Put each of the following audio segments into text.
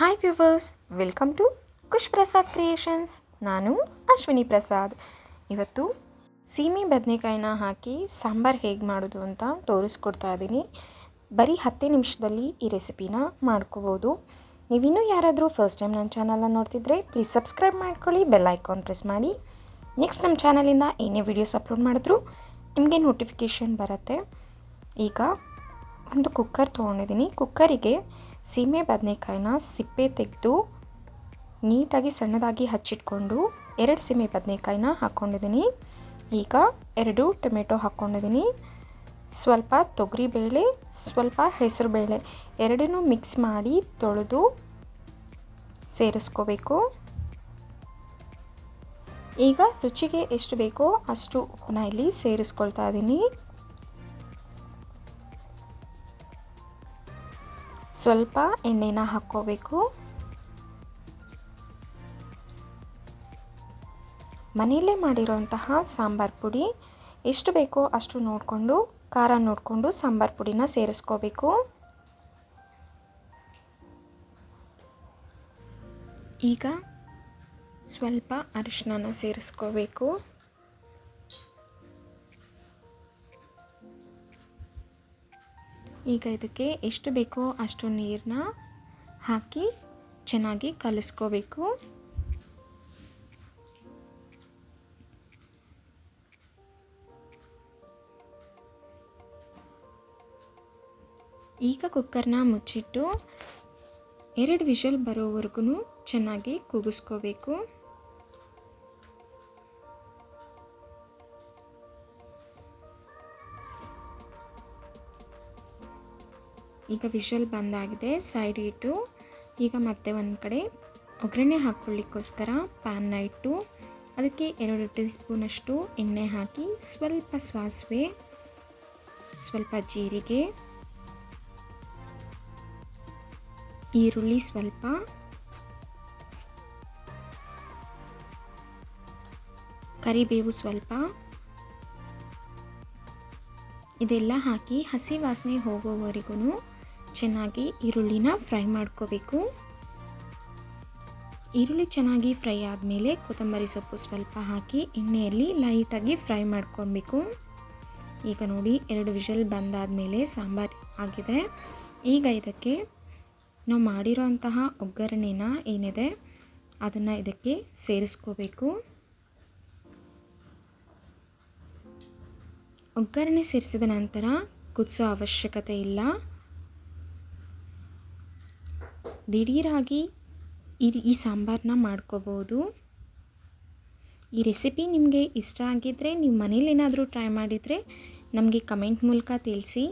Hi viewers, welcome to Khush Prasad creations. ನಾನು ಅಶ್ವಿನಿ ಪ್ರಸಾದ್. ಇವತ್ತು ಸೀಮೆ ಬದನೆಕಾಯಿನ ಹಾಕಿ ಸಾಂಬಾರು ಹೇಗೆ ಮಾಡೋದು ಅಂತ ತೋರಿಸ್ಕೊಡ್ತಾ ಇದ್ದೀನಿ. ಬರೀ 10 ನಿಮಿಷದಲ್ಲಿ ಈ ರೆಸಿಪಿನ ಮಾಡ್ಕೋಬೋದು. ನೀವಿನ್ನೂ ಯಾರಾದರೂ ಫಸ್ಟ್ ಟೈಮ್ ನನ್ನ ಚಾನಲ್ನ ನೋಡ್ತಿದ್ರೆ ಪ್ಲೀಸ್ ಸಬ್ಸ್ಕ್ರೈಬ್ ಮಾಡ್ಕೊಳ್ಳಿ, ಬೆಲ್ ಐಕಾನ್ ಪ್ರೆಸ್ ಮಾಡಿ. ನೆಕ್ಸ್ಟ್ ನಮ್ಮ ಚಾನಲಿಂದ ಏನೇ ವಿಡಿಯೋಸ್ ಅಪ್ಲೋಡ್ ಮಾಡಿದ್ರೂ ನಿಮಗೆ ನೋಟಿಫಿಕೇಷನ್ ಬರುತ್ತೆ. ಈಗ ಒಂದು ಕುಕ್ಕರ್ ತೊಗೊಂಡಿದ್ದೀನಿ. ಕುಕ್ಕರಿಗೆ ಸೀಮೆ ಬದನೆಕಾಯಿನ ಸಿಪ್ಪೆ ತೆಗೆದು ನೀಟಾಗಿ ಸಣ್ಣದಾಗಿ ಹಚ್ಚಿಟ್ಕೊಂಡು 2 ಸೀಮೆ ಬದನೆಕಾಯಿನ ಹಾಕ್ಕೊಂಡಿದ್ದೀನಿ. ಈಗ 2 ಟೊಮೆಟೊ ಹಾಕ್ಕೊಂಡಿದ್ದೀನಿ. ಸ್ವಲ್ಪ ತೊಗರಿಬೇಳೆ, ಸ್ವಲ್ಪ ಹೆಸರುಬೇಳೆ ಎರಡನ್ನೂ ಮಿಕ್ಸ್ ಮಾಡಿ ತೊಳೆದು ಸೇರಿಸ್ಕೋಬೇಕು. ಈಗ ರುಚಿಗೆ ಎಷ್ಟು ಬೇಕೋ ಅಷ್ಟು ಉಪ್ಪನ್ನ ಇಲ್ಲಿ ಸೇರಿಸ್ಕೊಳ್ತಾ ಇದ್ದೀನಿ. ಸ್ವಲ್ಪ ಎಣ್ಣೆನ ಹಾಕ್ಕೋಬೇಕು. ಮನೆಯಲ್ಲೇ ಮಾಡಿರೋಂತಹ ಸಾಂಬಾರು ಪುಡಿ ಎಷ್ಟು ಬೇಕೋ ಅಷ್ಟು ನೋಡಿಕೊಂಡು, ಖಾರ ನೋಡಿಕೊಂಡು ಸಾಂಬಾರು ಪುಡಿನ ಸೇರಿಸ್ಕೋಬೇಕು. ಈಗ ಸ್ವಲ್ಪ ಅರಿಶಿನ ಸೇರಿಸ್ಕೋಬೇಕು. ಈಗ ಇದಕ್ಕೆ ಎಷ್ಟು ಬೇಕೋ ಅಷ್ಟು ನೀರನ್ನ ಹಾಕಿ ಚೆನ್ನಾಗಿ ಕಲಿಸ್ಕೋಬೇಕು. ಈಗ ಕುಕ್ಕರ್ನ ಮುಚ್ಚಿಟ್ಟು 2 ವಿಷಲ್ ಬರೋವರೆಗೂ ಚೆನ್ನಾಗಿ ಕೂಗಿಸ್ಕೋಬೇಕು. ಈಗ ವಿಷಲ್ ಬಂದಾಗಿದೆ, ಸೈಡ್ ಇಟ್ಟು ಈಗ ಮತ್ತೆ ಒಂದು ಕಡೆ ಒಗ್ಗರಣೆ ಹಾಕ್ಕೊಳ್ಳಿಕ್ಕೋಸ್ಕರ ಪ್ಯಾನ್ನ ಇಟ್ಟು ಅದಕ್ಕೆ 2 ಟೀ ಸ್ಪೂನಷ್ಟು ಎಣ್ಣೆ ಹಾಕಿ ಸ್ವಲ್ಪ ಸಾಸಿವೆ, ಸ್ವಲ್ಪ ಜೀರಿಗೆ, ಈರುಳ್ಳಿ ಸ್ವಲ್ಪ, ಕರಿಬೇವು ಸ್ವಲ್ಪ, ಇದೆಲ್ಲ ಹಾಕಿ ಹಸಿ ವಾಸನೆ ಹೋಗೋವರೆಗೂ ಚೆನ್ನಾಗಿ ಈರುಳ್ಳಿನ ಫ್ರೈ ಮಾಡ್ಕೋಬೇಕು. ಈರುಳ್ಳಿ ಚೆನ್ನಾಗಿ ಫ್ರೈ ಆದಮೇಲೆ ಕೊತ್ತಂಬರಿ ಸೊಪ್ಪು ಸ್ವಲ್ಪ ಹಾಕಿ ಎಣ್ಣೆಯಲ್ಲಿ ಲೈಟಾಗಿ ಫ್ರೈ ಮಾಡ್ಕೊಳ್ಬೇಕು. ಈಗ ನೋಡಿ 2 ವಿಷಲ್ ಬಂದಾದಮೇಲೆ ಸಾಂಬಾರು ಆಗಿದೆ. ಈಗ ಇದಕ್ಕೆ ನಾವು ಮಾಡಿರೋಂತಹ ಒಗ್ಗರಣೆನ ಏನಿದೆ ಅದನ್ನು ಇದಕ್ಕೆ ಸೇರಿಸ್ಕೋಬೇಕು. ಒಗ್ಗರಣೆ ಸೇರಿಸಿದ ನಂತರ ಕುದಿಸೋ ಅವಶ್ಯಕತೆ ಇಲ್ಲ. ದಿಢೀರಾಗಿ ಈ ಸಾಂಬಾರನ್ನ ಮಾಡ್ಕೋಬೋದು. ಈ ರೆಸಿಪಿ ನಿಮಗೆ ಇಷ್ಟ ಆಗಿದ್ದರೆ ನೀವು ಮನೇಲಿ ಏನಾದರೂ ಟ್ರೈ ಮಾಡಿದರೆ ನಮಗೆ ಕಮೆಂಟ್ ಮೂಲಕ ತಿಳಿಸಿ.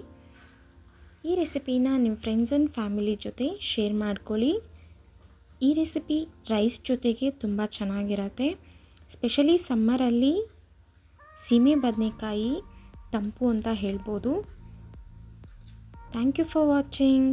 ಈ ರೆಸಿಪಿನ ನಿಮ್ಮ ಫ್ರೆಂಡ್ಸ್ ಆ್ಯಂಡ್ ಫ್ಯಾಮಿಲಿ ಜೊತೆ ಶೇರ್ ಮಾಡ್ಕೊಳ್ಳಿ. ಈ ರೆಸಿಪಿ ರೈಸ್ ಜೊತೆಗೆ ತುಂಬ ಚೆನ್ನಾಗಿರುತ್ತೆ. ಸ್ಪೆಷಲಿ ಸಮ್ಮರಲ್ಲಿ ಸೀಮೆ ಬದನೆಕಾಯಿ ತಂಪು ಅಂತ ಹೇಳ್ಬೋದು. Thank you for watching.